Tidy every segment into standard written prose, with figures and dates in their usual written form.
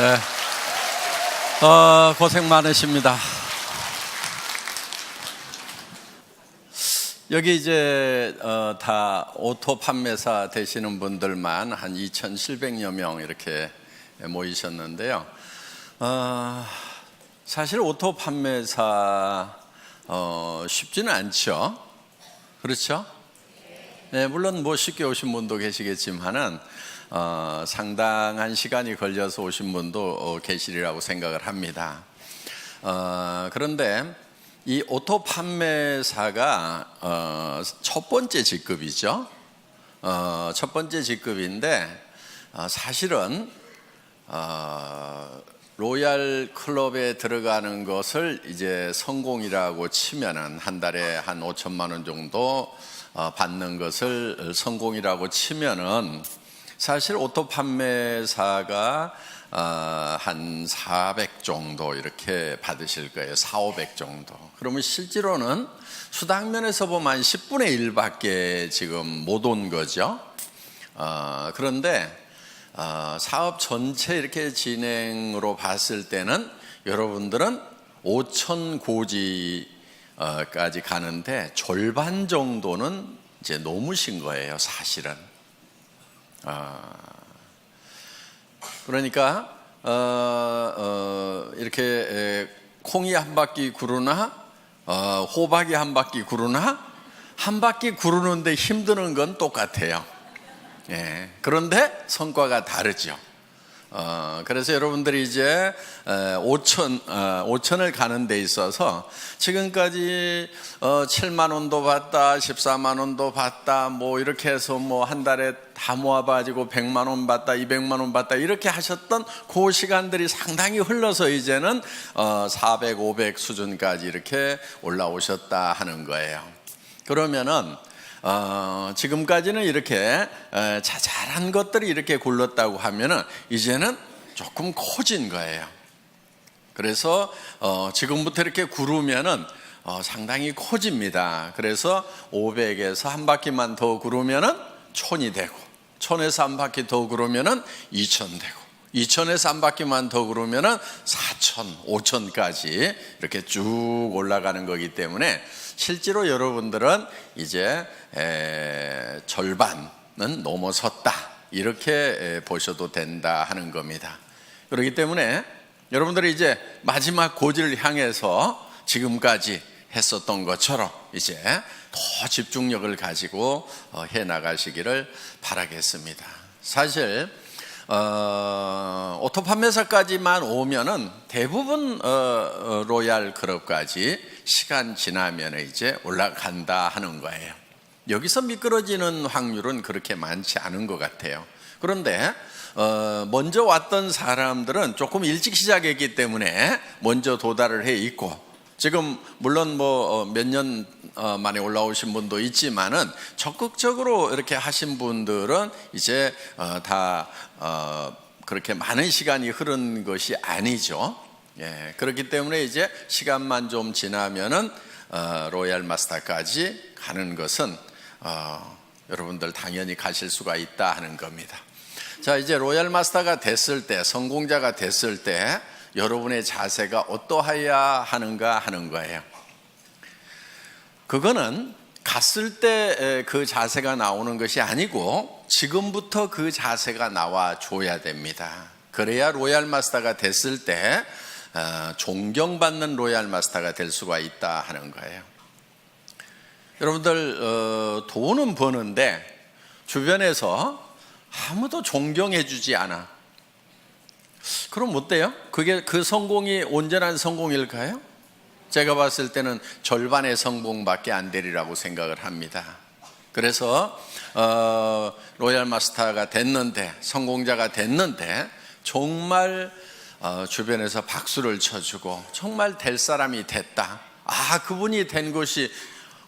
네. 고생 많으십니다. 여기 이제 다 오토 판매사 되시는 분들만 한 2,700여 명 이렇게 모이셨는데요. 사실 오토 판매사 쉽지는 않죠. 그렇죠? 네, 물론 뭐 쉽게 오신 분도 계시겠지만은 상당한 시간이 걸려서 오신 분도 계시리라고 생각을 합니다. 그런데 이 오토 판매사가 첫 번째 직급이죠. 첫 번째 직급인데 사실은 로얄 클럽에 들어가는 것을 이제 성공이라고 치면은 한 달에 한 5천만 원 정도 받는 것을 성공이라고 치면은 사실 오토 판매사가 한 400 정도 이렇게 받으실 거예요. 400, 500 정도. 그러면 실제로는 수당면에서 보면 한 10분의 1밖에 지금 못 온 거죠. 그런데 사업 전체 이렇게 진행으로 봤을 때는 여러분들은 5천 고지까지 가는데 절반 정도는 이제 넘으신 거예요, 사실은. 그러니까 이렇게 콩이 한 바퀴 구르나 호박이 한 바퀴 구르나 한 바퀴 구르는데 힘드는 건 똑같아요. 예, 그런데 성과가 다르죠. 그래서 여러분들이 이제 5천을 가는 데 있어서 지금까지 7만 원도 받다, 14만 원도 받다, 뭐 이렇게 해서 뭐 한 달에 다 모아가지고 100만 원 받다, 200만 원 받다 이렇게 하셨던 그 시간들이 상당히 흘러서 이제는 400, 500 수준까지 이렇게 올라오셨다 하는 거예요. 그러면은 지금까지는 이렇게 자잘한 것들이 이렇게 굴렀다고 하면은 이제는 조금 커진 거예요. 그래서 지금부터 이렇게 구르면은 상당히 커집니다. 그래서 500에서 한 바퀴만 더 구르면은 1000이 되고, 1000에서 한 바퀴 더 구르면은 2000 되고, 2000에서 한 바퀴만 더 구르면은 4000, 5000까지 이렇게 쭉 올라가는 거기 때문에 실제로 여러분들은 이제 절반은 넘어섰다 이렇게 보셔도 된다 하는 겁니다. 그렇기 때문에 여러분들이 이제 마지막 고지를 향해서 지금까지 했었던 것처럼 이제 더 집중력을 가지고 해 나가시기를 바라겠습니다. 사실 오토 판매사까지만 오면은 대부분 로얄 클럽까지 시간 지나면 이제 올라간다 하는 거예요. 여기서 미끄러지는 확률은 그렇게 많지 않은 것 같아요. 그런데 먼저 왔던 사람들은 조금 일찍 시작했기 때문에 먼저 도달을 해 있고, 지금 물론 뭐 몇 년 만에 올라오신 분도 있지만은 적극적으로 이렇게 하신 분들은 이제 다 그렇게 많은 시간이 흐른 것이 아니죠. 예, 그렇기 때문에 이제 시간만 좀 지나면은 로얄 마스터까지 가는 것은 여러분들 당연히 가실 수가 있다 하는 겁니다. 자, 이제 로얄 마스터가 됐을 때, 성공자가 됐을 때 여러분의 자세가 어떠해야 하는가 하는 거예요. 그거는 갔을 때 그 자세가 나오는 것이 아니고 지금부터 그 자세가 나와 줘야 됩니다. 그래야 로얄 마스터가 됐을 때 존경받는 로얄 마스터가 될 수가 있다 하는 거예요. 여러분들 돈은 버는데 주변에서 아무도 존경해 주지 않아. 그럼 어때요? 그게 그 성공이 온전한 성공일까요? 제가 봤을 때는 절반의 성공밖에 안 되리라고 생각을 합니다. 그래서 로얄 마스터가 됐는데, 성공자가 됐는데 정말 주변에서 박수를 쳐주고 정말 될 사람이 됐다, 그분이 된 것이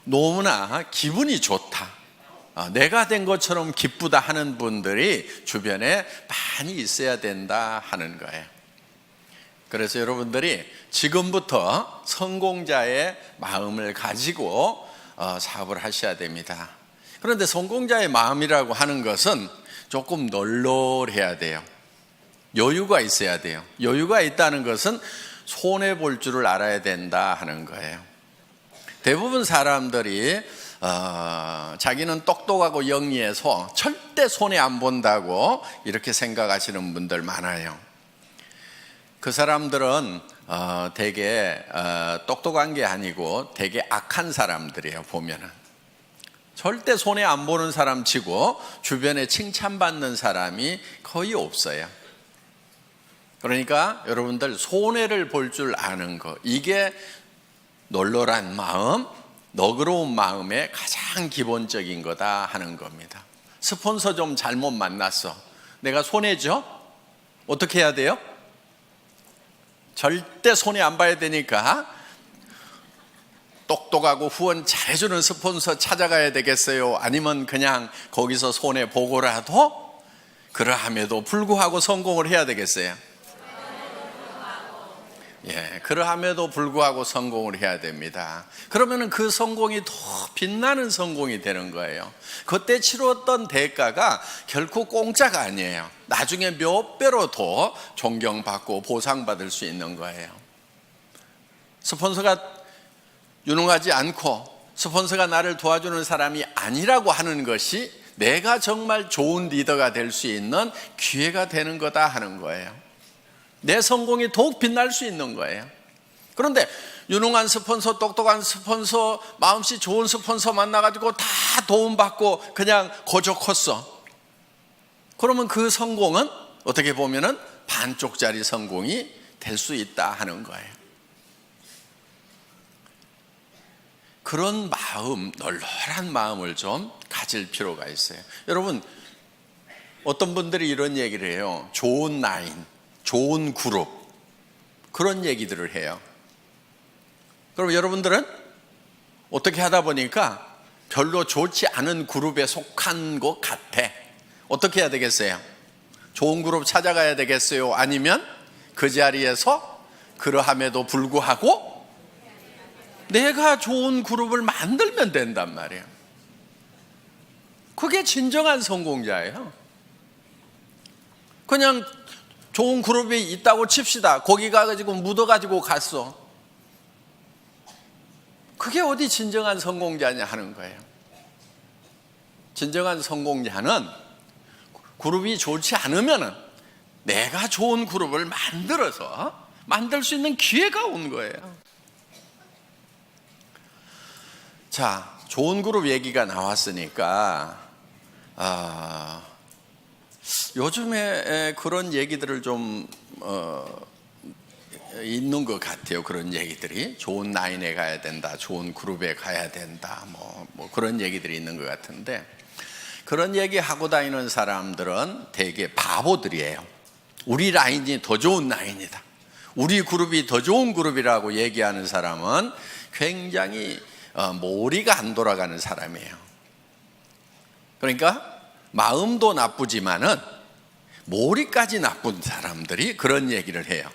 너무나 기분이 좋다, 내가 된 것처럼 기쁘다 하는 분들이 주변에 많이 있어야 된다 하는 거예요. 그래서 여러분들이 지금부터 성공자의 마음을 가지고 사업을 하셔야 됩니다. 그런데 성공자의 마음이라고 하는 것은 조금 널널해야 돼요. 여유가 있어야 돼요. 여유가 있다는 것은 손해볼 줄을 알아야 된다 하는 거예요. 대부분 사람들이 자기는 똑똑하고 영리해서 절대 손해 안 본다고 이렇게 생각하시는 분들 많아요. 그 사람들은 되게 똑똑한 게 아니고 되게 악한 사람들이에요. 보면은 절대 손해 안 보는 사람 치고 주변에 칭찬받는 사람이 거의 없어요. 그러니까 여러분들 손해를 볼 줄 아는 거, 이게 널널한 마음, 너그러운 마음의 가장 기본적인 거다 하는 겁니다. 스폰서 좀 잘못 만났어. 내가 손해죠? 어떻게 해야 돼요? 절대 손해 안 봐야 되니까 똑똑하고 후원 잘해주는 스폰서 찾아가야 되겠어요? 아니면 그냥 거기서 손해 보고라도 그러함에도 불구하고 성공을 해야 되겠어요? 예, 그러함에도 불구하고 성공을 해야 됩니다. 그러면은 그 성공이 더 빛나는 성공이 되는 거예요. 그때 치렀던 대가가 결코 공짜가 아니에요. 나중에 몇 배로 더 존경받고 보상받을 수 있는 거예요. 스폰서가 유능하지 않고 스폰서가 나를 도와주는 사람이 아니라고 하는 것이 내가 정말 좋은 리더가 될 수 있는 기회가 되는 거다 하는 거예요. 내 성공이 더욱 빛날 수 있는 거예요. 그런데 유능한 스폰서, 똑똑한 스폰서, 마음씨 좋은 스폰서 만나가지고 다 도움받고 그냥 거저 컸어. 그러면 그 성공은 어떻게 보면은 반쪽짜리 성공이 될 수 있다 하는 거예요. 그런 마음, 널널한 마음을 좀 가질 필요가 있어요. 여러분, 어떤 분들이 이런 얘기를 해요. 좋은 라인, 좋은 그룹, 그런 얘기들을 해요. 그럼 여러분들은 어떻게 하다 보니까 별로 좋지 않은 그룹에 속한 것 같아. 어떻게 해야 되겠어요? 좋은 그룹 찾아가야 되겠어요? 아니면 그 자리에서 그러함에도 불구하고 내가 좋은 그룹을 만들면 된단 말이에요. 그게 진정한 성공자예요. 그냥 좋은 그룹이 있다고 칩시다. 거기 가가지고 묻어가지고 갔어. 그게 어디 진정한 성공자냐 하는 거예요. 진정한 성공자는 그룹이 좋지 않으면 내가 좋은 그룹을 만들어서 만들 수 있는 기회가 온 거예요. 자, 좋은 그룹 얘기가 나왔으니까 요즘에 그런 얘기들을 좀 있는 것 같아요. 그런 얘기들이 좋은 라인에 가야 된다, 좋은 그룹에 가야 된다, 뭐 그런 얘기들이 있는 것 같은데, 그런 얘기 하고 다니는 사람들은 되게 바보들이에요. 우리 라인이 더 좋은 라인이다, 우리 그룹이 더 좋은 그룹이라고 얘기하는 사람은 굉장히 머리가 안 돌아가는 사람이에요. 그러니까 마음도 나쁘지만은 머리까지 나쁜 사람들이 그런 얘기를 해요.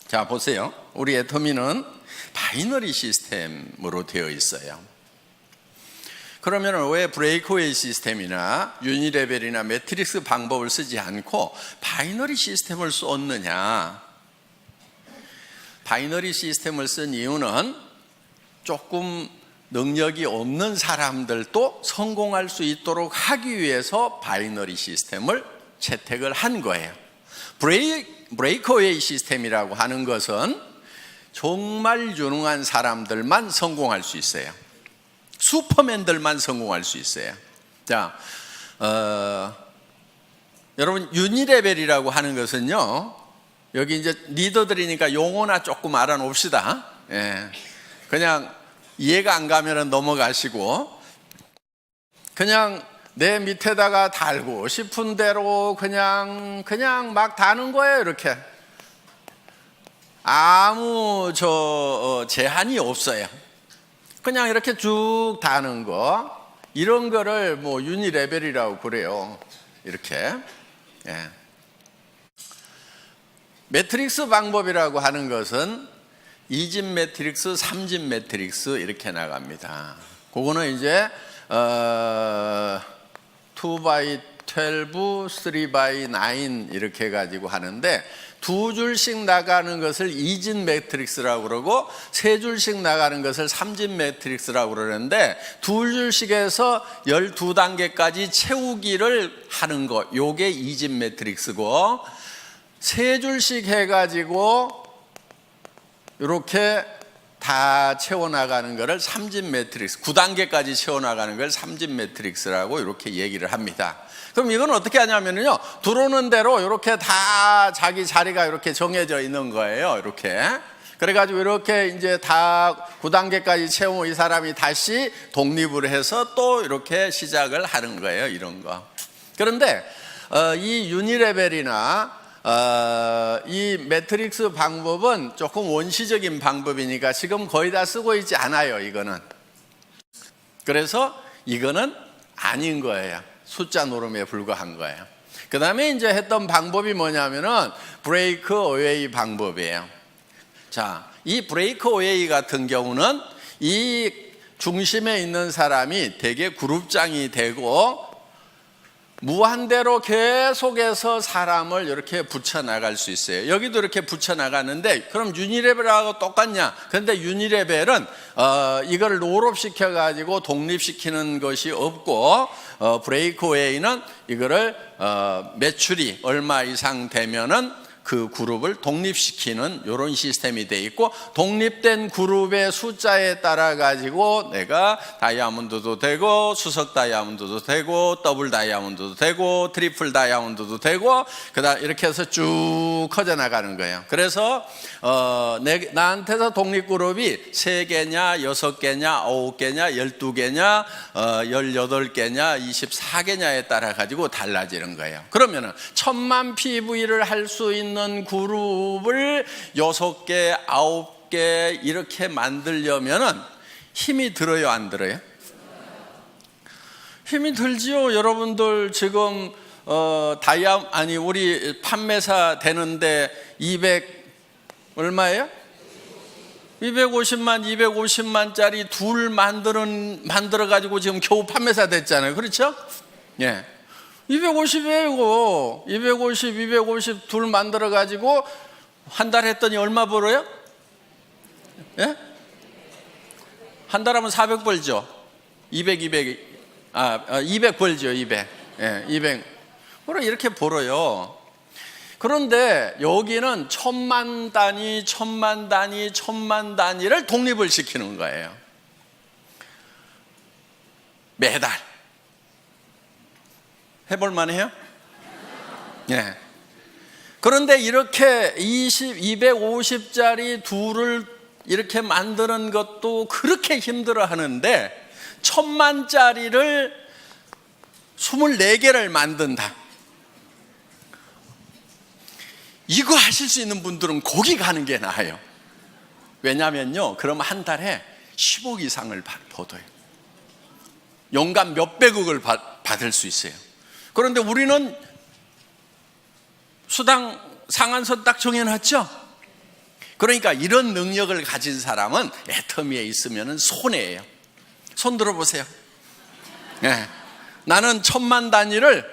자, 보세요. 우리 애터미는 바이너리 시스템으로 되어 있어요. 그러면 왜 브레이크웨이 시스템이나 유니레벨이나 매트릭스 방법을 쓰지 않고 바이너리 시스템을 썼느냐? 바이너리 시스템을 쓴 이유는 조금 능력이 없는 사람들도 성공할 수 있도록 하기 위해서 바이너리 시스템을 채택을 한 거예요. 브레이크웨이 시스템이라고 하는 것은 정말 유능한 사람들만 성공할 수 있어요. 슈퍼맨들만 성공할 수 있어요. 자, 여러분, 유니레벨이라고 하는 것은요, 여기 이제 리더들이니까 용어나 조금 알아놓읍시다. 예. 그냥 이해가 안 가면 넘어가시고, 그냥 내 밑에다가 달고 싶은 대로 그냥 막 다는 거예요. 이렇게 아무 제한이 없어요. 그냥 이렇게 쭉 다는 거, 이런 거를 뭐 유니레벨이라고 그래요. 이렇게. 예. 매트릭스 방법이라고 하는 것은 2집 매트릭스, 3집 매트릭스 이렇게 나갑니다. 그거는 이제 2x2, 12, 3x9 이렇게 해가지고 하는데, 두 줄씩 나가는 것을 2진 매트릭스라고 그러고 세 줄씩 나가는 것을 3진 매트릭스라고 그러는데, 두 줄씩에서 12단계까지 채우기를 하는 거, 요게 2진 매트릭스고, 세 줄씩 해가지고 이렇게 다 채워나가는 것을 3진 매트릭스, 9단계까지 채워나가는 걸 3진 매트릭스라고 이렇게 얘기를 합니다. 그럼 이건 어떻게 하냐면요, 들어오는 대로 이렇게 다 자기 자리가 이렇게 정해져 있는 거예요. 이렇게. 그래가지고 이렇게 이제 다 9단계까지 채우면 이 사람이 다시 독립을 해서 또 이렇게 시작을 하는 거예요. 이런 거. 그런데 이 유니레벨이나 이 매트릭스 방법은 조금 원시적인 방법이니까 지금 거의 다 쓰고 있지 않아요. 이거는. 그래서 이거는 아닌 거예요. 숫자 노름에 불과한 거예요. 그 다음에 이제 했던 방법이 뭐냐면은 브레이크 어웨이 방법이에요. 자, 이 브레이크 어웨이 같은 경우는 이 중심에 있는 사람이 되게 그룹장이 되고 무한대로 계속해서 사람을 이렇게 붙여나갈 수 있어요. 여기도 이렇게 붙여나가는데, 그럼 유니레벨하고 똑같냐? 그런데 유니레벨은 이걸 롤업시켜가지고 독립시키는 것이 없고, 브레이크웨이는 이거를 매출이 얼마 이상 되면은 그 그룹을 독립시키는 이런 시스템이 돼 있고, 독립된 그룹의 숫자에 따라 가지고 내가 다이아몬드도 되고 수석 다이아몬드도 되고 더블 다이아몬드도 되고 트리플 다이아몬드도 되고, 그다음 이렇게 해서 쭉 커져 나가는 거예요. 그래서 나한테서 독립 그룹이 3개냐 6개냐 9개냐 12개냐 18개냐 24개냐에 따라 가지고 달라지는 거예요. 그러면은 1000만 PV를 할 수 있는 그룹을 6개, 9개 이렇게 만들려면은 힘이 들어요, 안 들어요? 힘이 들지요. 여러분들 지금 우리 판매사 되는데 200 얼마예요? 250만짜리 둘 만들어 가지고 지금 겨우 판매사 됐잖아요. 그렇죠? 예. 250이에요, 이거. 250 둘 만들어 가지고 한 달 했더니 얼마 벌어요? 예? 한 달 하면 400 벌죠. 200 벌죠, 200. 예, 200. 그래, 이렇게 벌어요. 그런데 여기는 1000만 단위, 1000만 단위를 독립을 시키는 거예요. 매달. 해볼만 해요? 네. 그런데 이렇게 250짜리 둘을 이렇게 만드는 것도 그렇게 힘들어 하는데, 1000만짜리를 24개를 만든다. 이거 하실 수 있는 분들은 거기 가는 게 나아요. 왜냐면요, 그럼 한 달에 10억 이상을 받아요. 연간 몇백억을 받을 수 있어요. 그런데 우리는 수당 상한선 딱 정해놨죠. 그러니까 이런 능력을 가진 사람은 애터미에 있으면 손해예요. 손 들어보세요. 네. 나는 1000만 단위를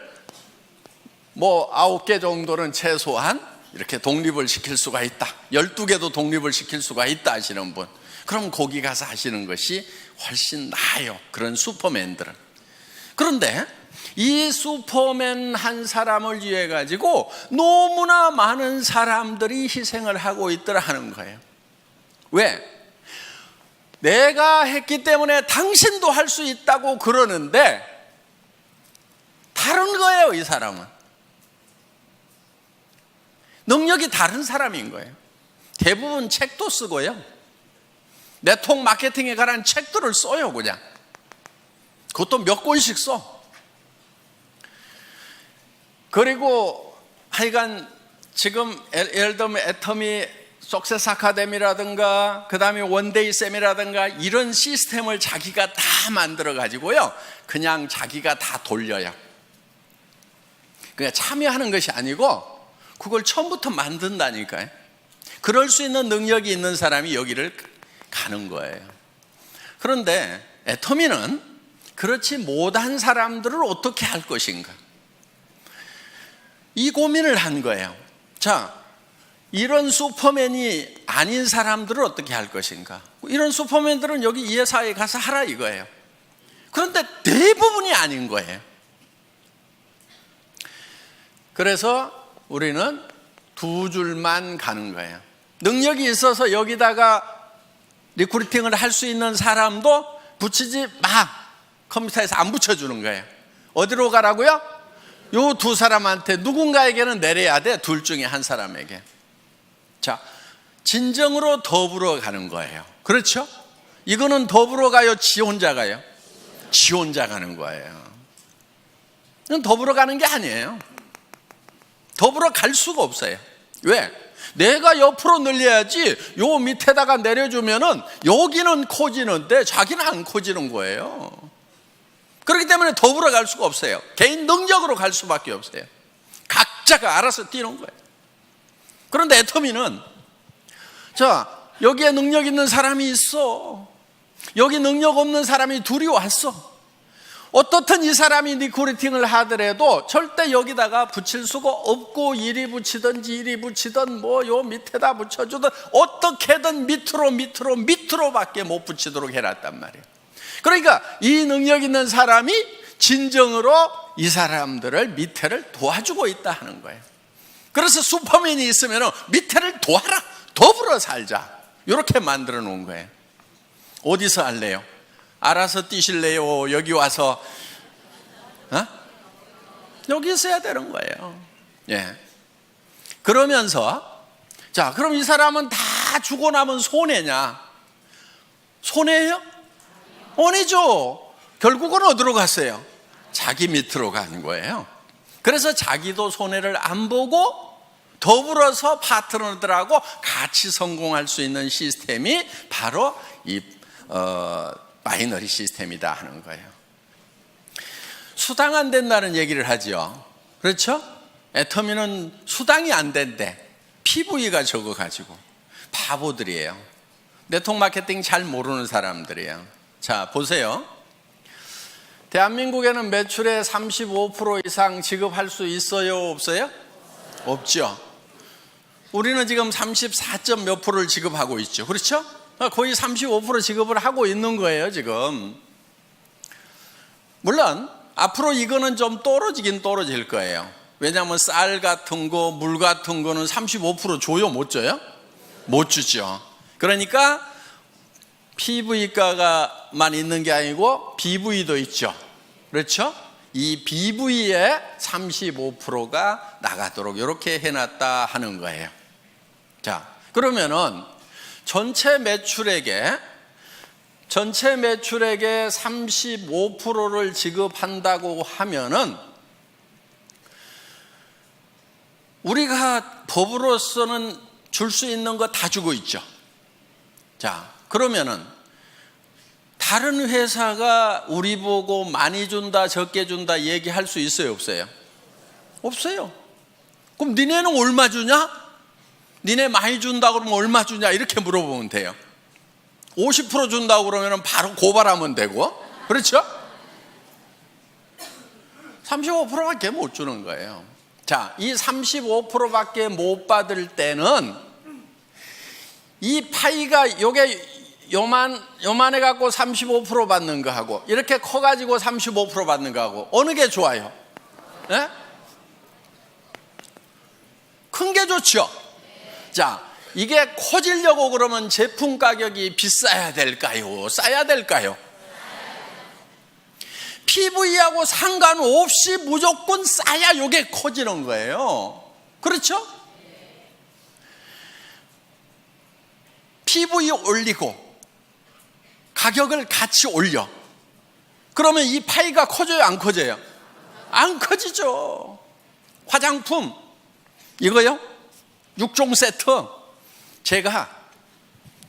9개 정도는 최소한 이렇게 독립을 시킬 수가 있다. 12개도 독립을 시킬 수가 있다 하시는 분, 그럼 거기 가서 하시는 것이 훨씬 나아요. 그런 슈퍼맨들은. 그런데 이 슈퍼맨 한 사람을 위해 가지고 너무나 많은 사람들이 희생을 하고 있더라 하는 거예요. 왜? 내가 했기 때문에 당신도 할 수 있다고 그러는데 다른 거예요. 이 사람은 능력이 다른 사람인 거예요. 대부분 책도 쓰고요, 네트워크 마케팅에 관한 책들을 써요. 그냥 그것도 몇 권씩 써. 그리고 하여간 지금 예를 들면 애터미 석세스 아카데미라든가 그 다음에 원데이 쌤이라든가 이런 시스템을 자기가 다 만들어 가지고요, 그냥 자기가 다 돌려요. 그냥 참여하는 것이 아니고 그걸 처음부터 만든다니까요. 그럴 수 있는 능력이 있는 사람이 여기를 가는 거예요. 그런데 애터미는 그렇지 못한 사람들을 어떻게 할 것인가? 이 고민을 한 거예요. 자, 이런 슈퍼맨이 아닌 사람들은 어떻게 할 것인가? 이런 슈퍼맨들은 여기 이 회사에 가서 하라 이거예요. 그런데 대부분이 아닌 거예요. 그래서 우리는 두 줄만 가는 거예요. 능력이 있어서 여기다가 리크루팅을 할 수 있는 사람도 붙이지 마. 컴퓨터에서 안 붙여주는 거예요. 어디로 가라고요? 요 두 사람한테 누군가에게는 내려야 돼. 둘 중에 한 사람에게. 자, 진정으로 더불어 가는 거예요. 그렇죠? 이거는 더불어 가요? 지 혼자 가요? 지 혼자 가는 거예요. 이건 더불어 가는 게 아니에요. 더불어 갈 수가 없어요. 왜? 내가 옆으로 늘려야지 요 밑에다가 내려주면은 여기는 커지는데 자기는 안 커지는 거예요. 그렇기 때문에 더불어 갈 수가 없어요. 개인 능력으로 갈 수밖에 없어요. 각자가 알아서 뛰는 거예요. 그런데 애터미는 자, 여기에 능력 있는 사람이 있어. 여기 능력 없는 사람이 둘이 왔어. 어떻든 이 사람이 리크루팅을 하더라도 절대 여기다가 붙일 수가 없고 이리 붙이든지 이리 붙이든 뭐 요 밑에다 붙여주든 어떻게든 밑으로밖에 못 붙이도록 해놨단 말이에요. 그러니까 이 능력 있는 사람이 진정으로 이 사람들을 밑에를 도와주고 있다 하는 거예요. 그래서 슈퍼맨이 있으면 밑에를 도와라, 더불어 살자, 이렇게 만들어 놓은 거예요. 어디서 할래요? 알아서 뛰실래요? 여기 와서 여기 있어야 되는 거예요. 예. 그러면서 자, 그럼 이 사람은 다 주고 나면 손해냐? 손해예요? 아니죠. 결국은 어디로 갔어요? 자기 밑으로 가는 거예요. 그래서 자기도 손해를 안 보고 더불어서 파트너들하고 같이 성공할 수 있는 시스템이 바로 이 바이너리 시스템이다 하는 거예요. 수당 안 된다는 얘기를 하죠. 그렇죠? 애터미는 수당이 안 된대. PV가 적어가지고. 바보들이에요. 네트워크 마케팅 잘 모르는 사람들이에요. 자, 보세요. 대한민국에는 매출의 35% 이상 지급할 수 있어요? 없어요? 없죠. 우리는 지금 34점 몇 프로를 지급하고 있죠. 그렇죠? 거의 35% 지급을 하고 있는 거예요, 지금. 물론 앞으로 이거는 좀 떨어지긴 떨어질 거예요. 왜냐하면 쌀 같은 거, 물 같은 거는 35% 줘요? 못 줘요? 못 주죠. 그러니까 PV가만 있는 게 아니고 BV도 있죠. 그렇죠? 이 BV에 35%가 나가도록 이렇게 해놨다 하는 거예요. 자, 그러면은 전체 매출액의 35%를 지급한다고 하면은 우리가 법으로서는 줄 수 있는 거 다 주고 있죠. 자, 그러면은 다른 회사가 우리 보고 많이 준다, 적게 준다 얘기할 수 있어요, 없어요? 없어요. 그럼 니네는 얼마 주냐? 니네 많이 준다 그러면 얼마 주냐? 이렇게 물어보면 돼요. 50% 준다고 그러면 바로 고발하면 되고, 그렇죠? 35%밖에 못 주는 거예요. 자, 이 35%밖에 못 받을 때는 이 파이가 요만해 갖고 35% 받는 거 하고 이렇게 커 가지고 35% 받는 거 하고 어느 게 좋아요? 네? 큰 게 좋죠. 자, 이게 커지려고 그러면 제품 가격이 비싸야 될까요? 싸야 될까요? PV하고 상관없이 무조건 싸야 이게 커지는 거예요. 그렇죠? PV 올리고 가격을 같이 올려. 그러면 이 파이가 커져요? 안 커져요? 안 커지죠. 화장품 이거요? 6종 세트 제가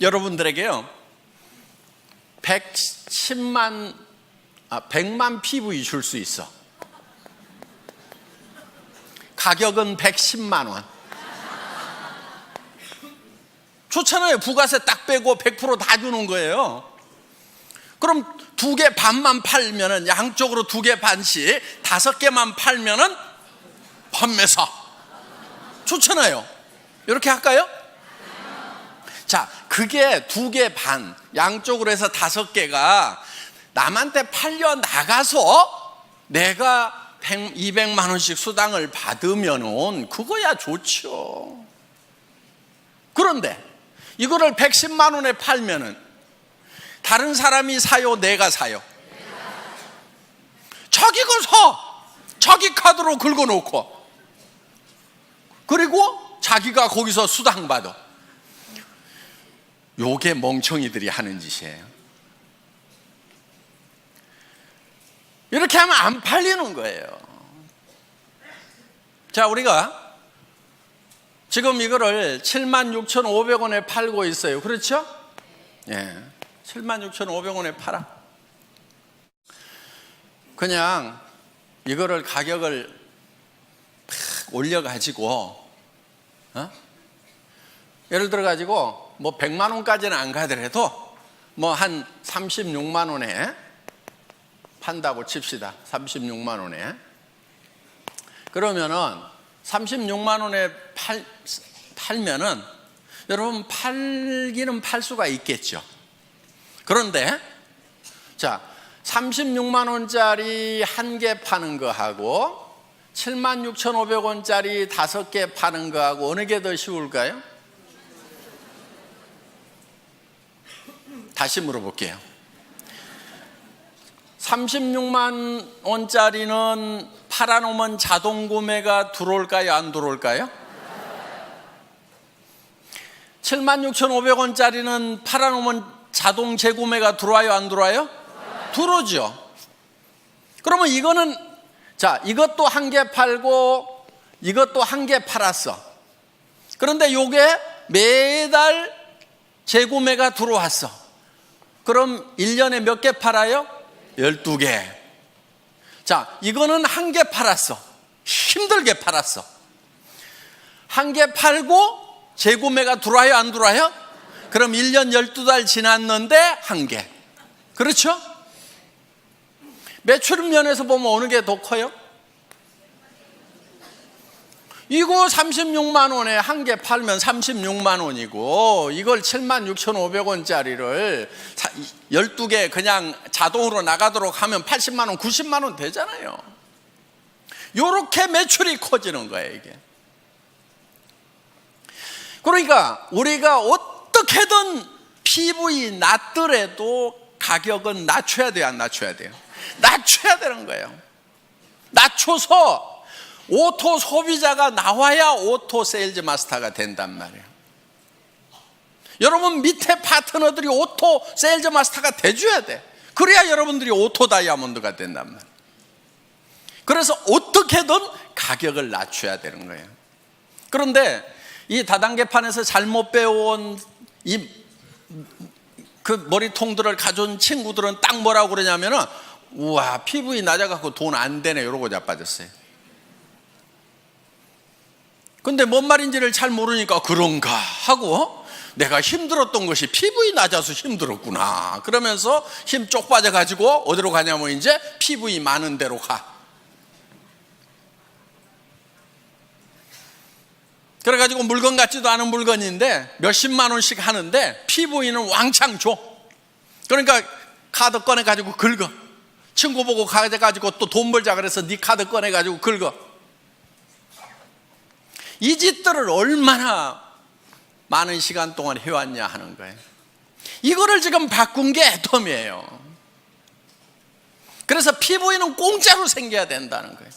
여러분들에게요 100만 PV 줄 수 있어. 가격은 110만 원. 좋잖아요. 부가세 딱 빼고 100% 다 주는 거예요. 그럼 2개 반만 팔면은 양쪽으로 2개 반씩 5개만 팔면은 판매사. 좋잖아요. 이렇게 할까요? 자, 그게 2개 반, 양쪽으로 해서 5개가 남한테 팔려 나가서 내가 200만 원씩 수당을 받으면은 그거야 좋죠. 그런데 이거를 110만 원에 팔면은 다른 사람이 사요, 내가 사요? 자기 거 사. 자기 카드로 긁어놓고 그리고 자기가 거기서 수당 받아. 요게 멍청이들이 하는 짓이에요. 이렇게 하면 안 팔리는 거예요. 자, 우리가 지금 이거를 76,500원에 팔고 있어요. 그렇죠? 예. 76,500원에 팔아. 그냥 이거를 가격을 팍 올려가지고, 예를 들어가지고, 뭐 100만 원까지는 안 가더라도, 뭐 한 36만 원에 판다고 칩시다. 36만 원에. 그러면은 36만 원에 팔면은 여러분 팔기는 팔 수가 있겠죠. 그런데 자, 36만 원짜리 1개 파는 거하고 76,500원짜리 5개 파는 거하고 어느 게 더 쉬울까요? 다시 물어볼게요. 36만 원짜리는 팔아놓으면 자동 구매가 들어올까요? 안 들어올까요? 76,500원짜리는 팔아놓으면 자동 재구매가 들어와요? 안 들어와요? 들어오죠. 그러면 이거는, 자, 이것도 1개 팔고 이것도 1개 팔았어. 그런데 요게 매달 재구매가 들어왔어. 그럼 1년에 몇 개 팔아요? 12개. 자, 이거는 1개 팔았어. 힘들게 팔았어. 1개 팔고 재구매가 들어와요? 안 들어와요? 그럼 1년 12달 지났는데 1개. 그렇죠? 매출 면에서 보면 어느 게 더 커요? 이거 36만 원에 1개 팔면 36만 원이고 이걸 76,500원짜리를 12개 그냥 자동으로 나가도록 하면 80만 원, 90만 원 되잖아요. 이렇게 매출이 커지는 거예요, 이게. 그러니까 우리가 어떻게든 PV 낮더라도 가격은 낮춰야 돼요, 안 낮춰야 돼요? 낮춰야 되는 거예요. 낮춰서 오토 소비자가 나와야 오토 세일즈 마스터가 된단 말이에요. 여러분 밑에 파트너들이 오토 세일즈 마스터가 돼줘야 돼. 그래야 여러분들이 오토 다이아몬드가 된단 말이에요. 그래서 어떻게든 가격을 낮춰야 되는 거예요. 그런데 이 다단계판에서 잘못 배워온 그 머리통들을 가져온 친구들은 딱 뭐라고 그러냐면은 우와, PV 낮아갖고 돈 안 되네 이러고 자빠졌어요. 근데 뭔 말인지를 잘 모르니까 그런가 하고 내가 힘들었던 것이 PV 낮아서 힘들었구나 그러면서 힘 쪽 빠져가지고 어디로 가냐면 이제 PV 많은 데로 가. 그래가지고 물건 같지도 않은 물건인데 몇십만 원씩 하는데 PV는 왕창 줘. 그러니까 카드 꺼내가지고 긁어. 친구 보고 가져가지고 또 돈 벌자 그래서 네 카드 꺼내가지고 긁어. 이 짓들을 얼마나 많은 시간 동안 해왔냐 하는 거예요. 이거를 지금 바꾼 게 애텀이에요. 그래서 PV는 공짜로 생겨야 된다는 거예요.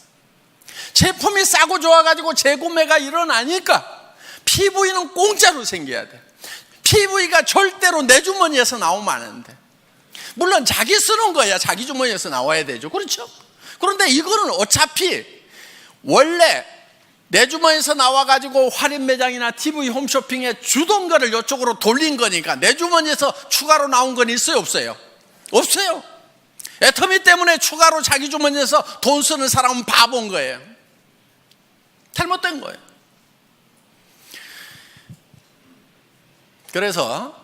제품이 싸고 좋아가지고 재구매가 일어나니까 PV는 공짜로 생겨야 돼. PV가 절대로 내 주머니에서 나오면 안 돼. 물론 자기 쓰는 거야 자기 주머니에서 나와야 되죠. 그렇죠? 그런데 이거는 어차피 원래 내 주머니에서 나와가지고 할인 매장이나 TV 홈쇼핑에 주던 거를 이쪽으로 돌린 거니까 내 주머니에서 추가로 나온 건 있어요? 없어요? 없어요. 애터미 때문에 추가로 자기 주머니에서 돈 쓰는 사람은 바본 거예요. 잘못된 거예요. 그래서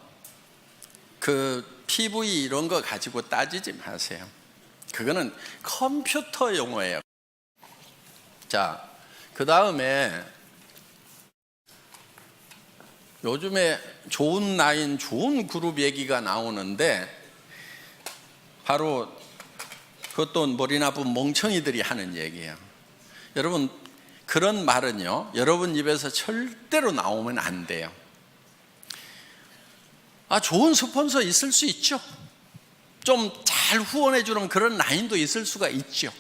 그 PV 이런 거 가지고 따지지 마세요. 그거는 컴퓨터 용어예요. 자, 그 다음에 요즘에 좋은 라인, 좋은 그룹 얘기가 나오는데 바로 그것도 머리 나쁜 멍청이들이 하는 얘기예요. 여러분, 그런 말은요, 여러분 입에서 절대로 나오면 안 돼요. 좋은 스폰서 있을 수 있죠. 좀 잘 후원해 주는 그런 라인도 있을 수가 있죠.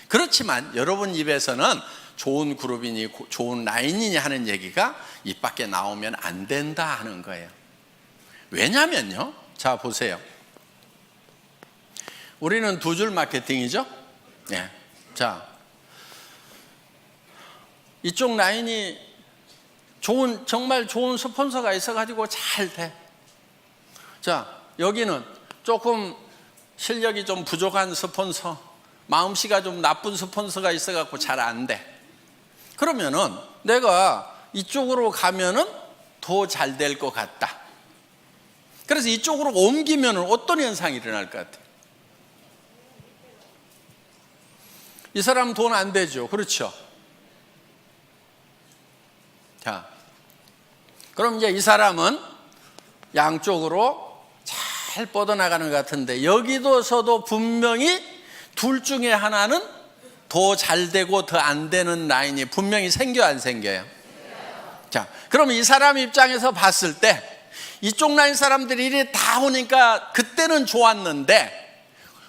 그렇지만 여러분 입에서는 좋은 그룹이니 좋은 라인이니 하는 얘기가 입 밖에 나오면 안 된다 하는 거예요. 왜냐면요, 자 보세요. 우리는 두 줄 마케팅이죠. 네. 자, 이쪽 라인이 정말 좋은 스폰서가 있어가지고 잘 돼. 자, 여기는 조금 실력이 좀 부족한 스폰서, 마음씨가 좀 나쁜 스폰서가 있어갖고 잘 안 돼. 그러면은 내가 이쪽으로 가면은 더 잘 될 것 같다. 그래서 이쪽으로 옮기면은 어떤 현상이 일어날 것 같아요? 이 사람 돈 안 되죠. 그렇죠? 자, 그럼 이제 이 사람은 양쪽으로 잘 뻗어나가는 것 같은데 여기서도 분명히 둘 중에 하나는 더 잘 되고 더 안 되는 라인이 분명히 생겨 안 생겨요? 자, 그럼 이 사람 입장에서 봤을 때 이쪽 라인 사람들이 이리 다 오니까 그때는 좋았는데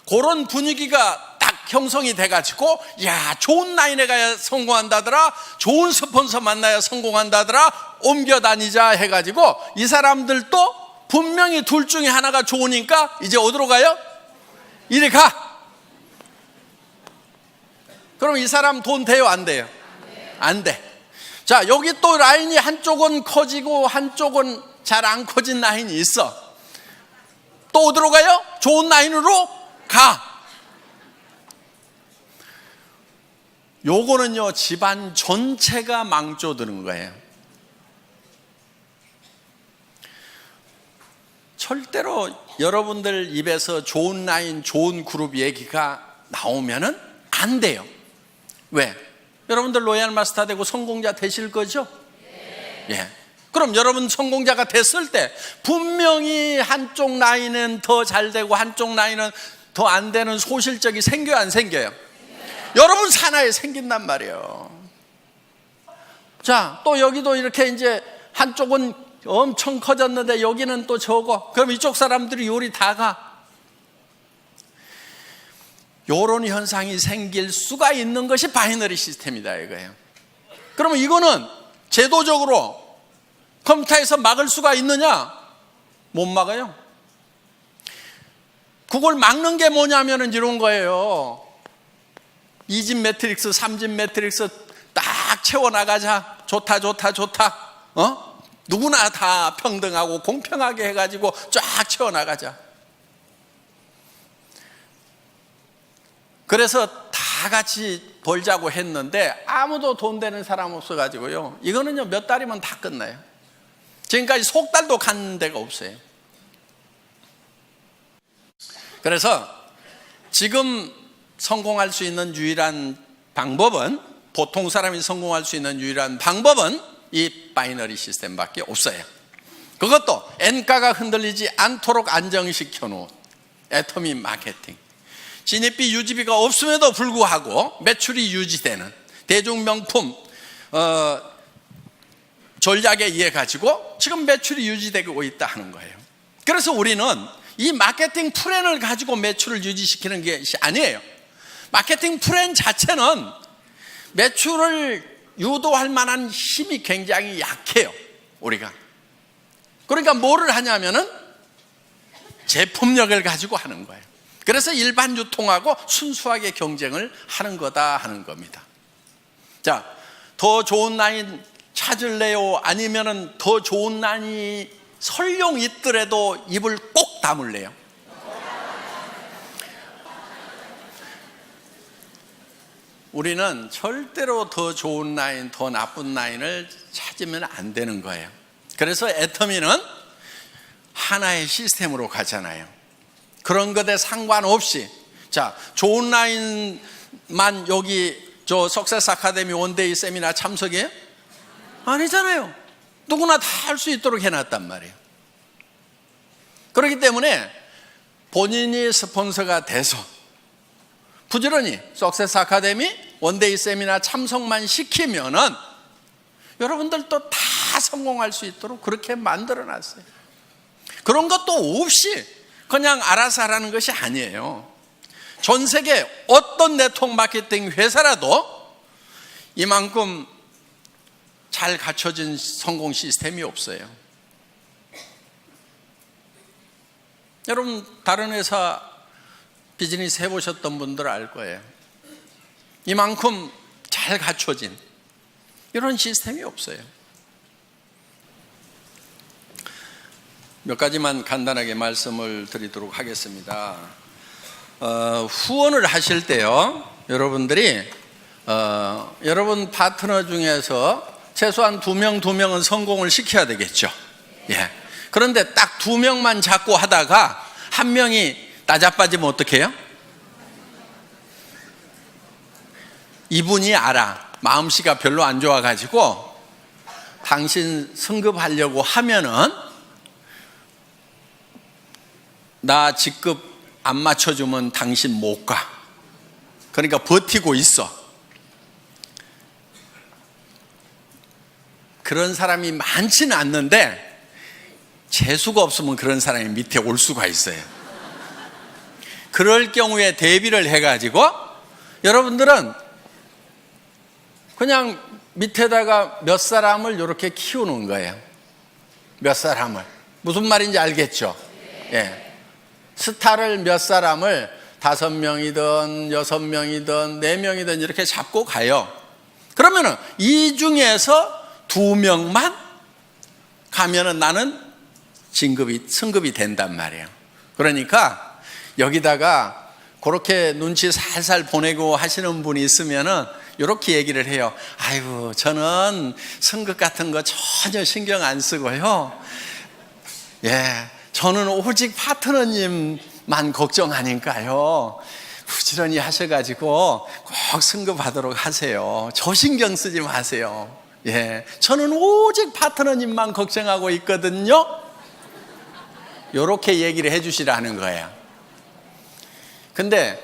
그런 분위기가 딱 형성이 돼가지고 야, 좋은 라인에 가야 성공한다더라, 좋은 스폰서 만나야 성공한다더라, 옮겨 다니자 해가지고 이 사람들도 분명히 둘 중에 하나가 좋으니까 이제 어디로 가요? 이리 가. 그럼 이 사람 돈 돼요? 안 돼요? 안 돼. 자, 여기 또 라인이 한쪽은 커지고 한쪽은 잘 안 커진 라인이 있어. 또 어디로 가요? 좋은 라인으로 가. 요거는요, 집안 전체가 망조드는 거예요. 절대로 여러분들 입에서 좋은 라인, 좋은 그룹 얘기가 나오면은 안 돼요. 왜? 여러분들 로얄 마스터 되고 성공자 되실 거죠? 예. 그럼 여러분 성공자가 됐을 때 분명히 한쪽 라인은 더 잘 되고 한쪽 라인은 더 안 되는 소실적이 생겨요, 안 생겨요? 여러분 산하에 생긴단 말이에요. 자, 또 여기도 이렇게 이제 한쪽은 엄청 커졌는데 여기는 또 적어. 그럼 이쪽 사람들이 요리 다 가. 요런 현상이 생길 수가 있는 것이 바이너리 시스템이다 이거예요. 그러면 이거는 제도적으로 컴퓨터에서 막을 수가 있느냐? 못 막아요. 그걸 막는 게 뭐냐면은 이런 거예요. 2집 매트릭스, 3집 매트릭스 딱 채워나가자. 좋다. 누구나 다 평등하고 공평하게 해가지고 쫙 채워나가자. 그래서 다 같이 벌자고 했는데 아무도 돈 되는 사람 없어가지고요. 이거는요, 몇 달이면 다 끝나요. 지금까지 석 달도 간 데가 없어요. 그래서 지금 성공할 수 있는 유일한 방법은, 보통 사람이 성공할 수 있는 유일한 방법은 이 바이너리 시스템밖에 없어요. 그것도 엔가가 흔들리지 않도록 안정시켜 놓은 애터미 마케팅. 진입비 유지비가 없음에도 불구하고 매출이 유지되는 대중명품 전략에 의해 가지고 지금 매출이 유지되고 있다 하는 거예요. 그래서 우리는 이 마케팅 플랜을 가지고 매출을 유지시키는 것이 아니에요. 마케팅 플랜 자체는 매출을 유도할 만한 힘이 굉장히 약해요, 우리가. 그러니까 뭐를 하냐면은 제품력을 가지고 하는 거예요. 그래서 일반 유통하고 순수하게 경쟁을 하는 거다 하는 겁니다. 자, 더 좋은 라인 찾을래요? 아니면은 더 좋은 라인이 설령 있더라도 입을 꼭 다물래요? 우리는 절대로 더 좋은 라인, 더 나쁜 라인을 찾으면 안 되는 거예요. 그래서 애터미는 하나의 시스템으로 가잖아요. 그런 것에 상관없이, 자, 좋은 라인만 여기 저 석세스 아카데미 원데이 세미나 참석이에요? 아니잖아요. 누구나 다 할 수 있도록 해놨단 말이에요. 그렇기 때문에 본인이 스폰서가 돼서 부지런히 석세스 아카데미 원데이 세미나 참석만 시키면은 여러분들도 다 성공할 수 있도록 그렇게 만들어 놨어요. 그런 것도 없이 그냥 알아서 하라는 것이 아니에요. 전 세계 어떤 네트워크 마케팅 회사라도 이만큼 잘 갖춰진 성공 시스템이 없어요. 여러분 다른 회사 비즈니스 해보셨던 분들 알 거예요. 이만큼 잘 갖춰진 이런 시스템이 없어요. 몇 가지만 간단하게 말씀을 드리도록 하겠습니다. 후원을 하실 때요, 여러분들이 여러분 파트너 중에서 최소한 2명은 성공을 시켜야 되겠죠. 예. 그런데 딱 2명만 잡고 하다가 1명이 나자빠지면 어떡해요? 이분이 알아. 마음씨가 별로 안 좋아가지고 당신 승급하려고 하면은 나 직급 안 맞춰주면 당신 못 가. 그러니까 버티고 있어. 그런 사람이 많지는 않는데 재수가 없으면 그런 사람이 밑에 올 수가 있어요. 그럴 경우에 대비를 해가지고 여러분들은 그냥 밑에다가 몇 사람을 이렇게 키우는 거예요. 몇 사람을. 무슨 말인지 알겠죠? 예. 스타를 몇 사람을 5명이든 6명이든 4명이든 이렇게 잡고 가요. 그러면은 이 중에서 2명만 가면은 나는 승급이 된단 말이에요. 그러니까 여기다가 그렇게 눈치 살살 보내고 하시는 분이 있으면은 이렇게 얘기를 해요. 아이고, 저는 승급 같은 거 전혀 신경 안 쓰고요. 예, 저는 오직 파트너님만 걱정하니까요. 부지런히 하셔가지고 꼭 승급하도록 하세요. 저 신경 쓰지 마세요. 예, 저는 오직 파트너님만 걱정하고 있거든요. 이렇게 얘기를 해주시라는 거예요. 근데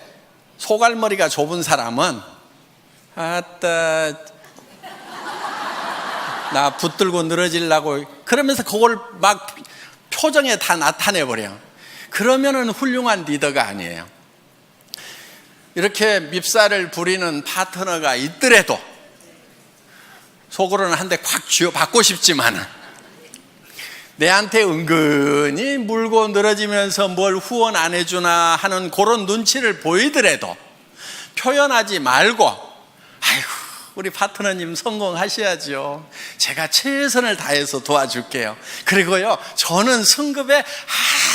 소갈머리가 좁은 사람은 아따 나 붙들고 늘어지려고 그러면서 그걸 막 표정에 다 나타내버려. 그러면은 훌륭한 리더가 아니에요. 이렇게 밉살을 부리는 파트너가 있더라도 속으로는 한 대 콱 쥐어받고 싶지만은 내한테 은근히 물고 늘어지면서 뭘 후원 안 해주나 하는 그런 눈치를 보이더라도 표현하지 말고 아이고 우리 파트너님 성공하셔야죠. 제가 최선을 다해서 도와줄게요. 그리고요 저는 승급에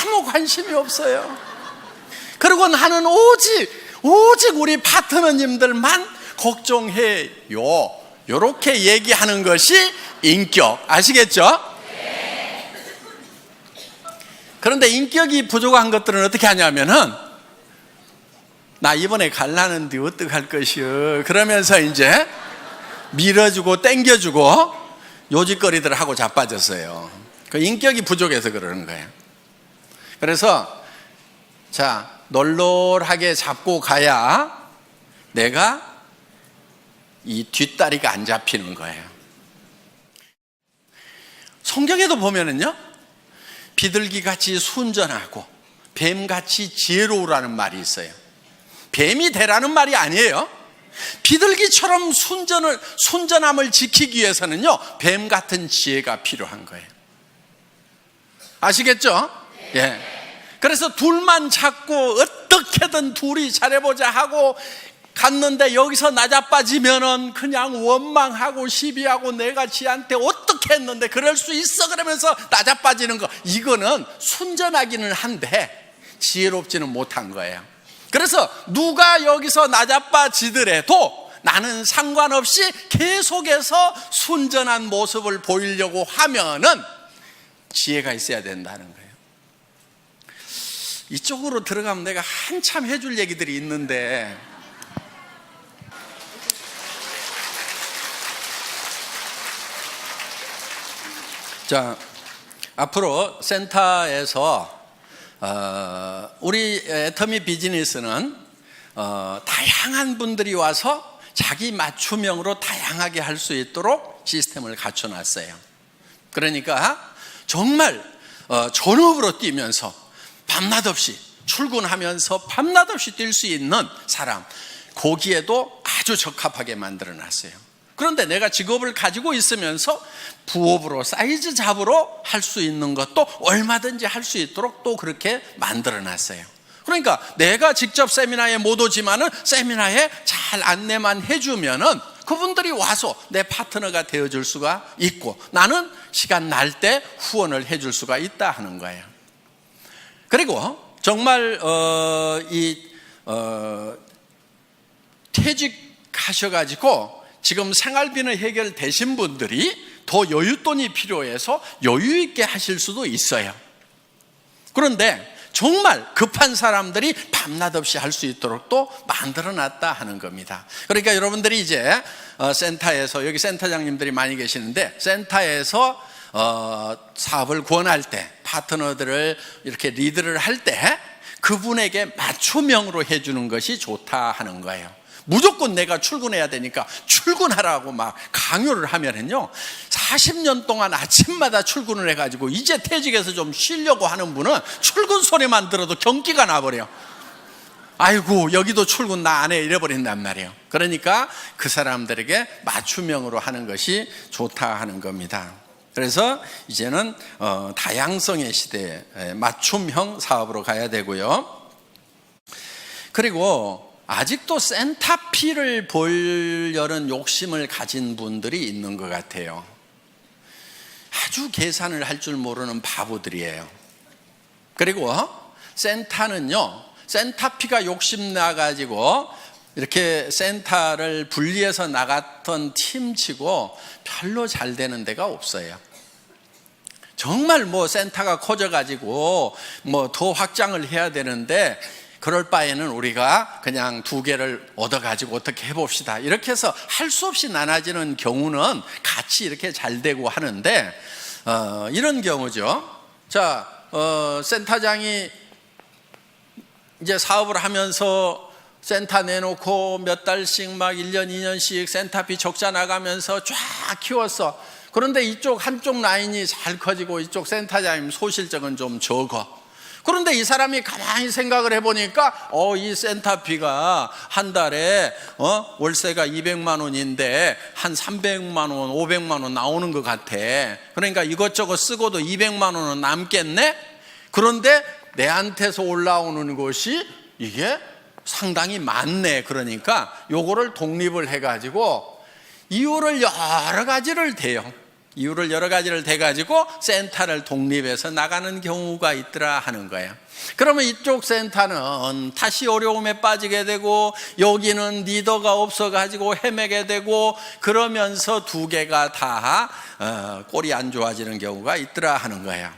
아무 관심이 없어요. 그리고 나는 오직 우리 파트너님들만 걱정해요. 이렇게 얘기하는 것이 인격. 아시겠죠? 그런데 인격이 부족한 것들은 어떻게 하냐면은 나 이번에 갈라는데 어떡할 것이요 그러면서 이제 밀어주고 땡겨주고 요짓거리들 하고 자빠졌어요. 그 인격이 부족해서 그러는 거예요. 그래서 자 널널하게 잡고 가야 내가 이 뒷다리가 안 잡히는 거예요. 성경에도 보면은요 비둘기같이 순전하고 뱀같이 지혜로우라는 말이 있어요. 뱀이 되라는 말이 아니에요. 비둘기처럼 순전함을 지키기 위해서는요 뱀 같은 지혜가 필요한 거예요. 아시겠죠? 예. 그래서 둘만 찾고 어떻게든 둘이 잘해보자 하고 갔는데 여기서 나자빠지면은 그냥 원망하고 시비하고 내가 지한테 어떻게 했는데 그럴 수 있어 그러면서 나자빠지는 거, 이거는 순전하기는 한데 지혜롭지는 못한 거예요. 그래서 누가 여기서 나자빠지더라도 나는 상관없이 계속해서 순전한 모습을 보이려고 하면은 지혜가 있어야 된다는 거예요. 이쪽으로 들어가면 내가 한참 해줄 얘기들이 있는데 자, 앞으로 센터에서 우리 애터미 비즈니스는 다양한 분들이 와서 자기 맞춤형으로 다양하게 할 수 있도록 시스템을 갖춰놨어요. 그러니까 정말 전업으로 뛰면서 밤낮 없이 출근하면서 밤낮 없이 뛸 수 있는 사람, 거기에도 아주 적합하게 만들어놨어요. 그런데 내가 직업을 가지고 있으면서 부업으로 사이즈 잡으로 할 수 있는 것도 얼마든지 할 수 있도록 또 그렇게 만들어놨어요. 그러니까 내가 직접 세미나에 못 오지만은 세미나에 잘 안내만 해주면은 그분들이 와서 내 파트너가 되어줄 수가 있고, 나는 시간 날 때 후원을 해줄 수가 있다 하는 거예요. 그리고 정말 퇴직하셔가지고 지금 생활비는 해결되신 분들이 더 여윳돈이 필요해서 여유 있게 하실 수도 있어요. 그런데 정말 급한 사람들이 밤낮 없이 할 수 있도록 또 만들어놨다 하는 겁니다. 그러니까 여러분들이 이제 센터에서, 여기 센터장님들이 많이 계시는데, 센터에서 사업을 권할 때, 파트너들을 이렇게 리드를 할 때 그분에게 맞춤형으로 해주는 것이 좋다 하는 거예요. 무조건 내가 출근해야 되니까 출근하라고 막 강요를 하면은요, 40년 동안 아침마다 출근을 해가지고 이제 퇴직해서 좀 쉬려고 하는 분은 출근 소리만 들어도 경기가 나버려. 아이고, 여기도 출근 나 안 해, 이래버린단 말이에요. 그러니까 그 사람들에게 맞춤형으로 하는 것이 좋다 하는 겁니다. 그래서 이제는 다양성의 시대에 맞춤형 사업으로 가야 되고요. 그리고 아직도 센터피를 보려는 욕심을 가진 분들이 있는 것 같아요. 아주 계산을 할 줄 모르는 바보들이에요. 그리고 센터는요, 센터피가 욕심나가지고 이렇게 센터를 분리해서 나갔던 팀치고 별로 잘 되는 데가 없어요. 정말 뭐 센터가 커져가지고 뭐 더 확장을 해야 되는데, 그럴 바에는 우리가 그냥 2개를 얻어가지고 어떻게 해봅시다, 이렇게 해서 할 수 없이 나눠지는 경우는 같이 이렇게 잘 되고 하는데, 이런 경우죠. 자, 센터장이 이제 사업을 하면서 센터 내놓고 몇 달씩 막 1년, 2년씩 센터비 적자 나가면서 쫙 키웠어. 그런데 이쪽 한쪽 라인이 잘 커지고 이쪽 센터장님 소실적은 좀 적어. 그런데 이 사람이 가만히 생각을 해보니까 이 센터비가 한 달에 월세가 200만 원인데 한 300만 원, 500만 원 나오는 것 같아. 그러니까 이것저것 쓰고도 200만 원은 남겠네? 그런데 내한테서 올라오는 것이 이게 상당히 많네. 그러니까 요거를 독립을 해가지고 이유를 여러 가지를 대요. 이유를 여러 가지를 대가지고 센터를 독립해서 나가는 경우가 있더라 하는 거예요. 그러면 이쪽 센터는 다시 어려움에 빠지게 되고, 여기는 리더가 없어가지고 헤매게 되고, 그러면서 2개가 다 꼴이 안 좋아지는 경우가 있더라 하는 거예요.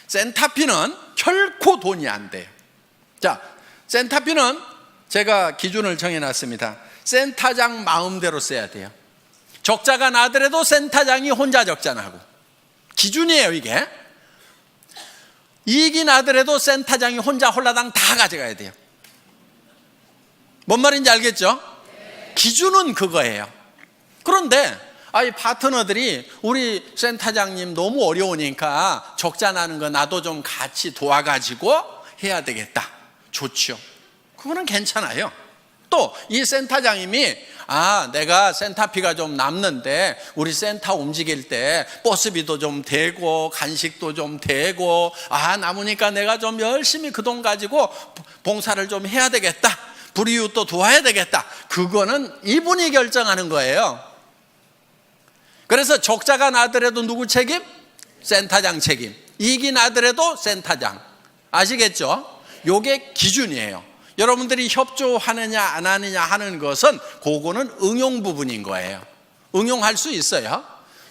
센터피는 결코 돈이 안 돼요. 자, 센터피는 제가 기준을 정해놨습니다. 센터장 마음대로 써야 돼요. 적자가 나더라도 센터장이 혼자 적자 나고, 기준이에요 이게. 이익이 나더라도 센터장이 혼자 홀라당 다 가져가야 돼요. 뭔 말인지 알겠죠? 기준은 그거예요. 그런데 이 파트너들이 우리 센터장님 너무 어려우니까 적자 나는 거 나도 좀 같이 도와가지고 해야 되겠다. 좋죠. 그거는 괜찮아요. 또 이 센터장님이 내가 센터비가 좀 남는데 우리 센터 움직일 때 버스비도 좀 되고 간식도 좀 되고 남으니까 내가 좀 열심히 그 돈 가지고 봉사를 좀 해야 되겠다, 불이웃도 도와야 되겠다. 그거는 이분이 결정하는 거예요. 그래서 적자가 나더라도 누구 책임? 센터장 책임. 이익이 나더라도 센터장. 아시겠죠? 요게 기준이에요. 여러분들이 협조하느냐 안 하느냐 하는 것은 그거는 응용 부분인 거예요. 응용할 수 있어요.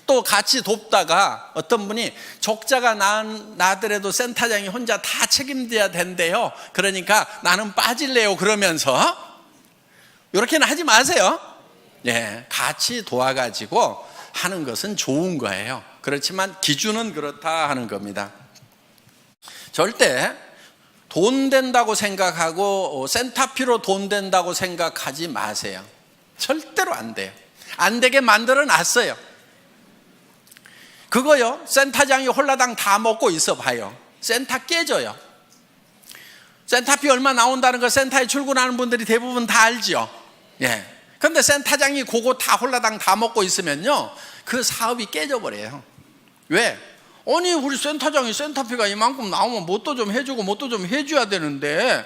또 같이 돕다가 어떤 분이 적자가 나더라도 센터장이 혼자 다 책임져야 된대요. 그러니까 나는 빠질래요. 그러면서 이렇게는 하지 마세요. 같이 도와가지고 하는 것은 좋은 거예요. 그렇지만 기준은 그렇다 하는 겁니다. 절대 돈 된다고 생각하고 센터피로 돈 된다고 생각하지 마세요. 절대로 안 돼요. 안 되게 만들어 놨어요. 그거요, 센터장이 홀라당 다 먹고 있어 봐요. 센터 깨져요. 센터피 얼마 나온다는 거 센터에 출근하는 분들이 대부분 다 알죠. 예. 근데 센터장이 그거 다 홀라당 다 먹고 있으면요, 그 사업이 깨져버려요. 왜? 아니, 우리 센터장이 센터피가 이만큼 나오면 뭣도 좀 해주고 뭣도 좀 해줘야 되는데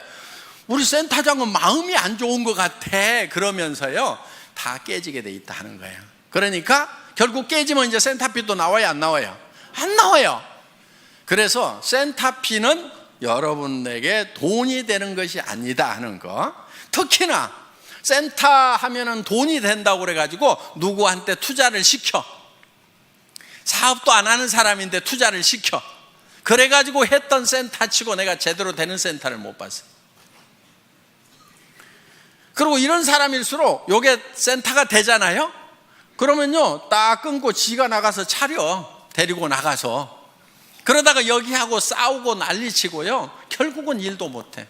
우리 센터장은 마음이 안 좋은 것 같아 그러면서요, 다 깨지게 돼 있다 하는 거예요. 그러니까 결국 깨지면 이제 센터피도 나와요, 안 나와요? 안 나와요. 그래서 센터피는 여러분에게 돈이 되는 것이 아니다 하는 거. 특히나 센터 하면은 돈이 된다고 그래가지고 누구한테 투자를 시켜. 사업도 안 하는 사람인데 투자를 시켜. 그래가지고 했던 센터 치고 내가 제대로 되는 센터를 못 봤어요. 그리고 이런 사람일수록 요게 센터가 되잖아요. 그러면요, 딱 끊고 지가 나가서 차려. 데리고 나가서. 그러다가 여기하고 싸우고 난리치고요, 결국은 일도 못해.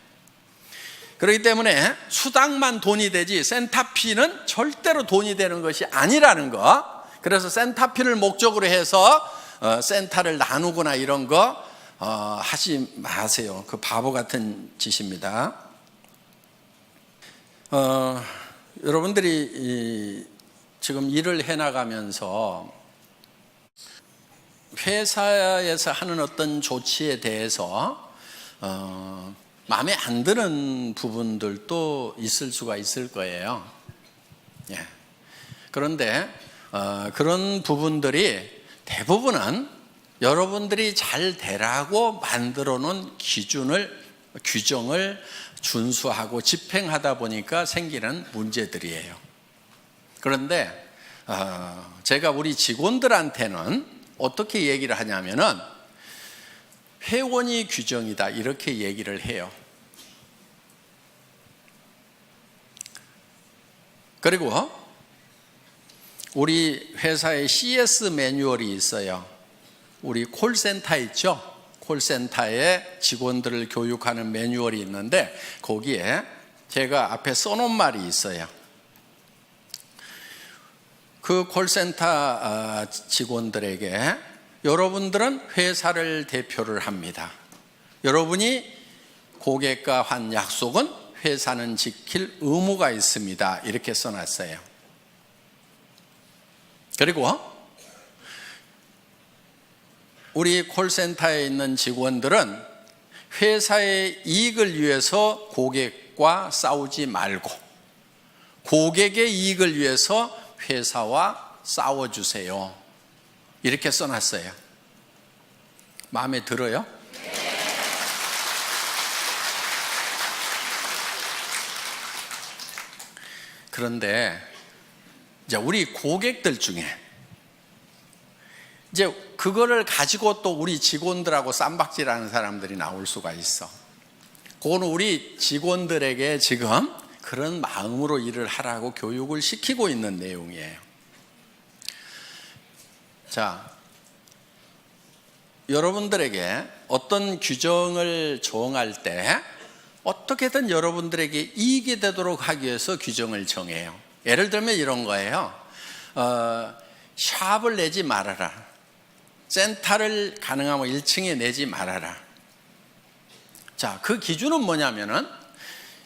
그렇기 때문에 수당만 돈이 되지 센터피는 절대로 돈이 되는 것이 아니라는 거. 그래서 센터피를 목적으로 해서 센터를 나누거나 이런 거 하지 마세요. 그 바보 같은 짓입니다. 여러분들이 지금 일을 해나가면서 회사에서 하는 어떤 조치에 대해서 마음에 안 드는 부분들도 있을 수가 있을 거예요. 예. 그런데 그런 부분들이 대부분은 여러분들이 잘 되라고 만들어 놓은 규정을 준수하고 집행하다 보니까 생기는 문제들이에요. 그런데 제가 우리 직원들한테는 어떻게 얘기를 하냐면은 회원이 규정이다 이렇게 얘기를 해요. 그리고 우리 회사에 CS 매뉴얼이 있어요. 우리 콜센터 있죠? 콜센터에 직원들을 교육하는 매뉴얼이 있는데 거기에 제가 앞에 써놓은 말이 있어요. 그 콜센터 직원들에게 여러분들은 회사를 대표를 합니다. 여러분이 고객과 한 약속은 회사는 지킬 의무가 있습니다. 이렇게 써놨어요. 그리고 우리 콜센터에 있는 직원들은 회사의 이익을 위해서 고객과 싸우지 말고 고객의 이익을 위해서 회사와 싸워주세요. 이렇게 써놨어요. 마음에 들어요? 그런데 이제 우리 고객들 중에 이제 그거를 가지고 또 우리 직원들하고 쌈박질하는 사람들이 나올 수가 있어. 그거는 우리 직원들에게 지금 그런 마음으로 일을 하라고 교육을 시키고 있는 내용이에요. 자, 여러분들에게 어떤 규정을 정할 때 어떻게든 여러분들에게 이익이 되도록 하기 위해서 규정을 정해요. 예를 들면 이런 거예요. 샵을 내지 말아라. 센터를 가능하면 1층에 내지 말아라. 자, 그 기준은 뭐냐면은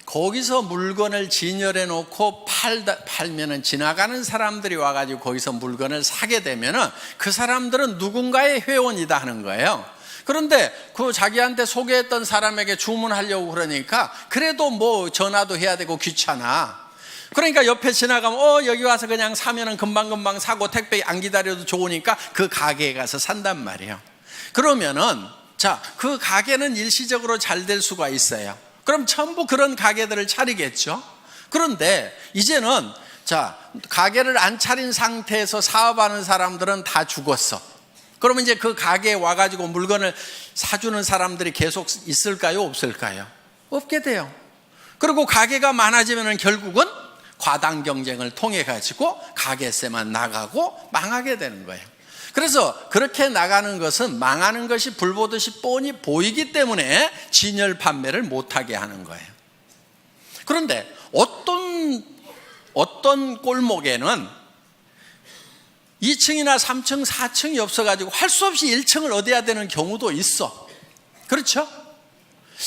거기서 물건을 진열해 놓고 팔면은 지나가는 사람들이 와가지고 거기서 물건을 사게 되면은 그 사람들은 누군가의 회원이다 하는 거예요. 그런데 그 자기한테 소개했던 사람에게 주문하려고 그러니까 그래도 뭐 전화도 해야 되고 귀찮아. 그러니까 옆에 지나가면 여기 와서 그냥 사면은 금방금방 사고 택배 안 기다려도 좋으니까 그 가게에 가서 산단 말이에요. 그러면은 자, 그 가게는 일시적으로 잘 될 수가 있어요. 그럼 전부 그런 가게들을 차리겠죠. 그런데 이제는 자, 가게를 안 차린 상태에서 사업하는 사람들은 다 죽었어. 그러면 이제 그 가게에 와가지고 물건을 사주는 사람들이 계속 있을까요? 없을까요? 없게 돼요. 그리고 가게가 많아지면 결국은 과당 경쟁을 통해 가지고 가게세만 나가고 망하게 되는 거예요. 그래서 그렇게 나가는 것은 망하는 것이 불보듯이 뻔히 보이기 때문에 진열 판매를 못하게 하는 거예요. 그런데 어떤 골목에는 2층이나 3층, 4층이 없어가지고 할 수 없이 1층을 얻어야 되는 경우도 있어. 그렇죠?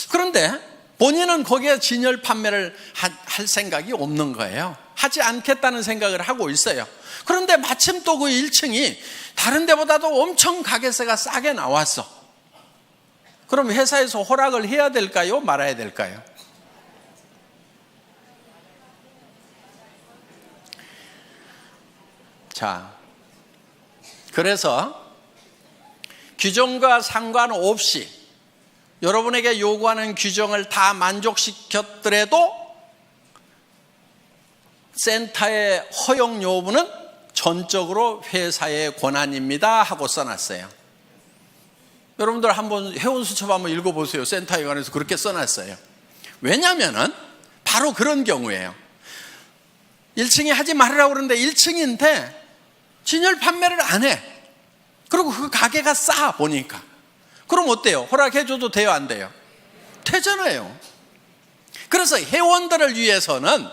그런데 본인은 거기에 진열 판매를 할 생각이 없는 거예요. 하지 않겠다는 생각을 하고 있어요. 그런데 마침 또 그 1층이 다른 데보다도 엄청 가게세가 싸게 나왔어. 그럼 회사에서 허락을 해야 될까요? 말아야 될까요? 자, 그래서 규정과 상관없이 여러분에게 요구하는 규정을 다 만족시켰더라도 센터의 허용 여부는 전적으로 회사의 권한입니다 하고 써놨어요. 여러분들 한번 회원수첩 한번 읽어보세요. 센터에 관해서 그렇게 써놨어요. 왜냐하면 바로 그런 경우예요. 1층이 하지 말으라고 그러는데 1층인데 진열 판매를 안 해. 그리고 그 가게가 싸 보니까. 그럼 어때요? 허락해줘도 돼요? 안 돼요? 되잖아요. 그래서 회원들을 위해서는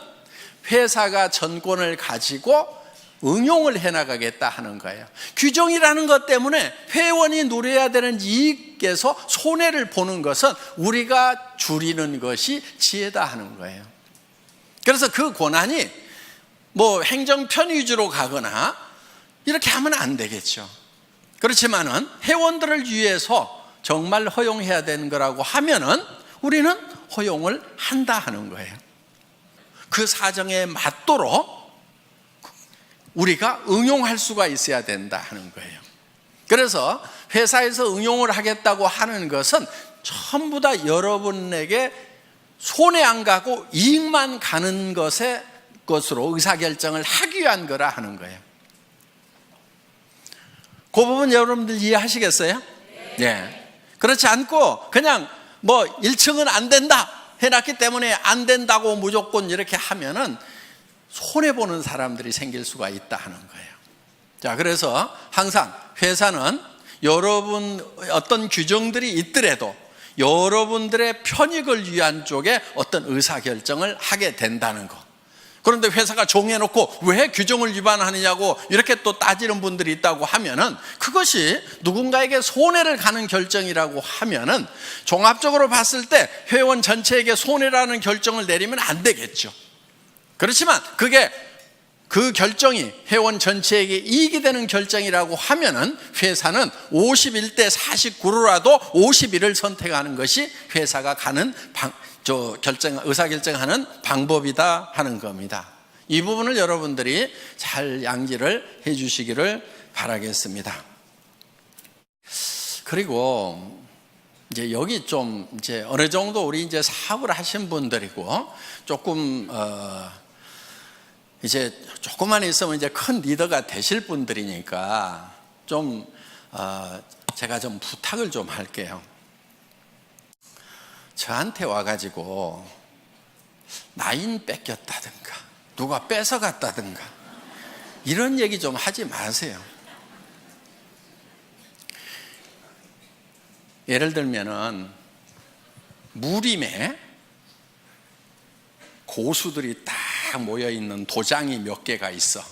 회사가 전권을 가지고 응용을 해나가겠다 하는 거예요. 규정이라는 것 때문에 회원이 누려야 되는 이익에서 손해를 보는 것은 우리가 줄이는 것이 지혜다 하는 거예요. 그래서 그 권한이 뭐 행정편 위주로 가거나 이렇게 하면 안 되겠죠. 그렇지만은 회원들을 위해서 정말 허용해야 되는 거라고 하면은 우리는 허용을 한다 하는 거예요. 그 사정에 맞도록 우리가 응용할 수가 있어야 된다 하는 거예요. 그래서 회사에서 응용을 하겠다고 하는 것은 전부 다 여러분에게 손해 안 가고 이익만 가는 것으로 의사결정을 하기 위한 거라 하는 거예요. 그 부분 여러분들 이해하시겠어요? 네. 그렇지 않고 그냥 뭐 1층은 안 된다 해놨기 때문에 안 된다고 무조건 이렇게 하면은 손해보는 사람들이 생길 수가 있다 하는 거예요. 자, 그래서 항상 회사는 여러분 어떤 규정들이 있더라도 여러분들의 편익을 위한 쪽에 어떤 의사결정을 하게 된다는 거. 그런데 회사가 정해놓고 왜 규정을 위반하느냐고 이렇게 또 따지는 분들이 있다고 하면은 그것이 누군가에게 손해를 가는 결정이라고 하면은 종합적으로 봤을 때 회원 전체에게 손해라는 결정을 내리면 안 되겠죠. 그렇지만 그게 그 결정이 회원 전체에게 이익이 되는 결정이라고 하면은 회사는 51대 49로라도 51을 선택하는 것이 회사가 가는 의사결정하는 방법이다 하는 겁니다. 이 부분을 여러분들이 잘 양지를 해 주시기를 바라겠습니다. 그리고 이제 여기 좀 이제 어느 정도 우리 이제 사업을 하신 분들이고 조금 이제 조금만 있으면 이제 큰 리더가 되실 분들이니까 좀 제가 좀 부탁을 좀 할게요. 저한테 와가지고 나인 뺏겼다든가 누가 뺏어갔다든가 이런 얘기 좀 하지 마세요. 예를 들면은 무림에 고수들이 딱 모여있는 도장이 몇 개가 있어.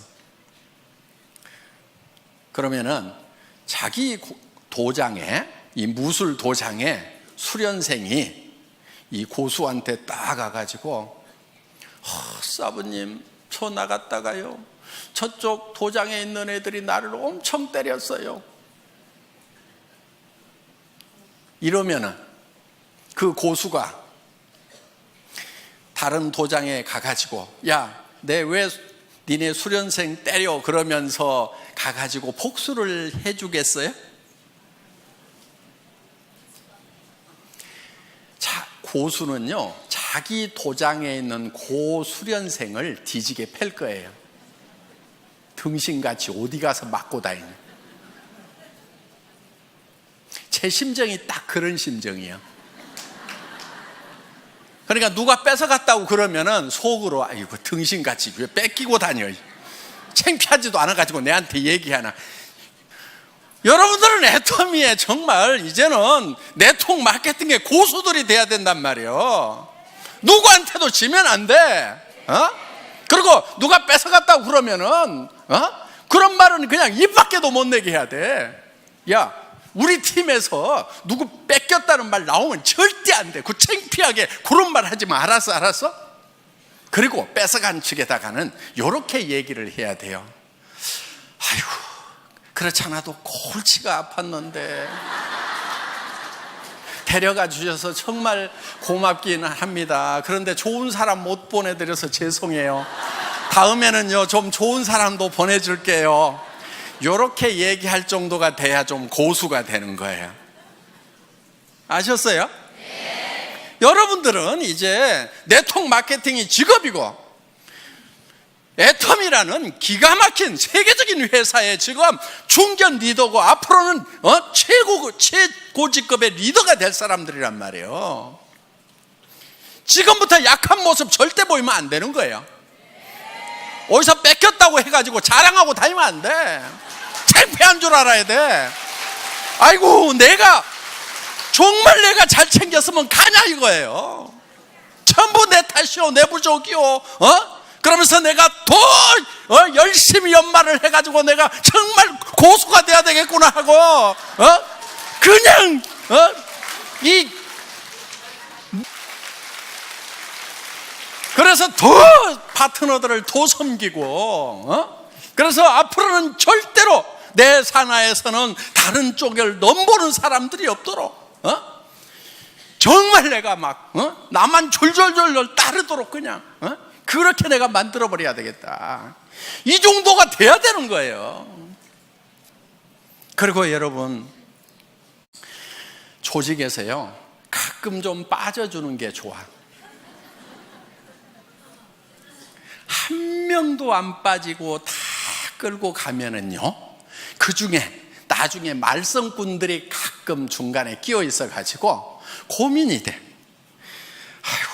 그러면은 자기 도장에, 이 무술 도장에 수련생이 이 고수한테 딱 가가지고 사부님 저 나갔다가요 저쪽 도장에 있는 애들이 나를 엄청 때렸어요. 이러면은 그 고수가 다른 도장에 가가지고 야, 내 왜 니네 수련생 때려 그러면서 가가지고 복수를 해주겠어요? 고수는요 자기 도장에 있는 고수련생을 뒤지게 팰 거예요. 등신같이 어디 가서 맞고 다니는. 제 심정이 딱 그런 심정이에요. 그러니까 누가 뺏어갔다고 그러면은 속으로 아이고 등신같이 왜 뺏기고 다녀, 창피하지도 않아가지고 내한테 얘기하나. 여러분들은 애터미에 정말 이제는 네트워크 마케팅의 고수들이 돼야 된단 말이에요. 누구한테도 지면 안 돼. 그리고 누가 뺏어갔다고 그러면은 그런 말은 그냥 입 밖에도 못 내게 해야 돼. 야, 우리 팀에서 누구 뺏겼다는 말 나오면 절대 안 돼. 그 창피하게 그런 말 하지 마. 알았어? 그리고 뺏어간 측에다가는 이렇게 얘기를 해야 돼요. 아이고, 그렇지 않아도 골치가 아팠는데 데려가 주셔서 정말 고맙기는 합니다. 그런데 좋은 사람 못 보내드려서 죄송해요. 다음에는요 좀 좋은 사람도 보내줄게요. 이렇게 얘기할 정도가 돼야 좀 고수가 되는 거예요. 아셨어요? 네. 여러분들은 이제 네트워크 마케팅이 직업이고 애텀이라는 기가 막힌 세계적인 회사의 지금 중견 리더고 앞으로는 최고직급의 리더가 될 사람들이란 말이에요. 지금부터 약한 모습 절대 보이면 안 되는 거예요. 어디서 뺏겼다고 해가지고 자랑하고 다니면 안 돼. 창피한 줄 알아야 돼. 아이고, 정말 내가 잘 챙겼으면 가냐 이거예요. 전부 내 탓이요, 내 부족이요. 그러면서 내가 더 열심히 연말을 해가지고 내가 정말 고수가 돼야 되겠구나 하고 그냥 그래서 더 파트너들을 더 섬기고 그래서 앞으로는 절대로 내 산하에서는 다른 쪽을 넘보는 사람들이 없도록 정말 내가 막 나만 졸졸졸 따르도록 그냥 그렇게 내가 만들어버려야 되겠다. 이 정도가 돼야 되는 거예요. 그리고 여러분, 조직에서요 가끔 좀 빠져주는 게 좋아. 한 명도 안 빠지고 다 끌고 가면은요, 그 중에 나중에 말썽꾼들이 가끔 중간에 끼어 있어가지고 고민이 돼. 아이고,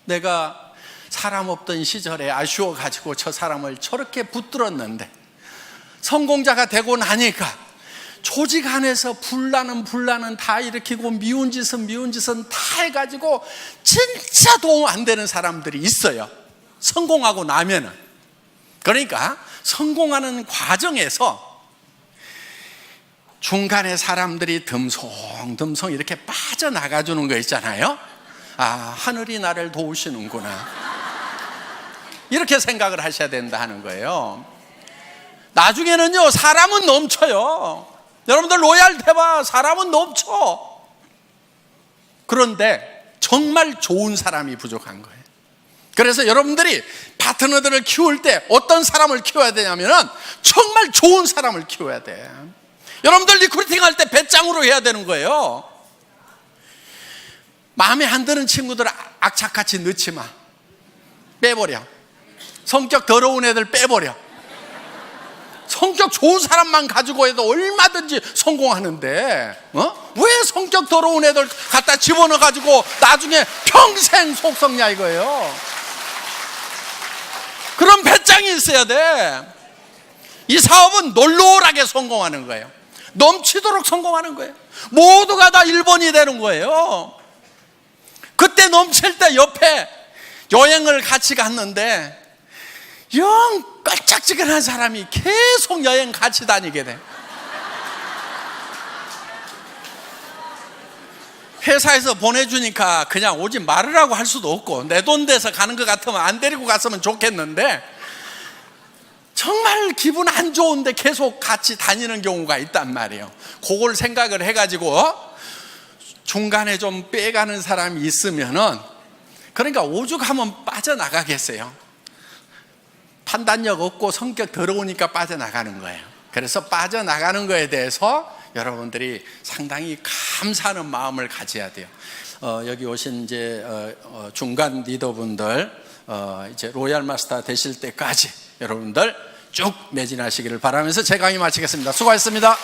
내가 사람 없던 시절에 아쉬워가지고 저 사람을 저렇게 붙들었는데 성공자가 되고 나니까 조직 안에서 분란은 다 일으키고 미운 짓은 다 해가지고 진짜 도움 안 되는 사람들이 있어요. 성공하고 나면은. 그러니까 성공하는 과정에서 중간에 사람들이 듬성듬성 이렇게 빠져나가 주는 거 있잖아요. 아, 하늘이 나를 도우시는구나, 이렇게 생각을 하셔야 된다 하는 거예요. 나중에는요 사람은 넘쳐요. 여러분들 로얄 해봐, 사람은 넘쳐. 그런데 정말 좋은 사람이 부족한 거예요. 그래서 여러분들이 파트너들을 키울 때 어떤 사람을 키워야 되냐면은 정말 좋은 사람을 키워야 돼. 여러분들 리크루팅 할 때 배짱으로 해야 되는 거예요. 마음에 안 드는 친구들 악착같이 넣지 마. 빼버려. 성격 더러운 애들 빼버려. 성격 좋은 사람만 가지고 해도 얼마든지 성공하는데 왜 성격 더러운 애들 갖다 집어넣어 가지고 나중에 평생 속썩냐 이거예요. 그런 배짱이 있어야 돼. 이 사업은 놀놀하게 성공하는 거예요. 넘치도록 성공하는 거예요. 모두가 다 1번이 되는 거예요. 그때 넘칠 때 옆에 여행을 같이 갔는데 영 깔짝지근한 사람이 계속 여행 같이 다니게 돼. 회사에서 보내주니까 그냥 오지 말으라고 할 수도 없고, 내 돈 돼서 가는 것 같으면 안 데리고 갔으면 좋겠는데 정말 기분 안 좋은데 계속 같이 다니는 경우가 있단 말이에요. 그걸 생각을 해가지고 중간에 좀 빼가는 사람이 있으면은, 그러니까 오죽하면 빠져나가겠어요. 판단력 없고 성격 더러우니까 빠져나가는 거예요. 그래서 빠져나가는 거에 대해서 여러분들이 상당히 감사하는 마음을 가져야 돼요. 여기 오신 이제 중간 리더분들 이제 로얄 마스터 되실 때까지 여러분들 쭉 매진하시기를 바라면서 제 강의 마치겠습니다. 수고하셨습니다.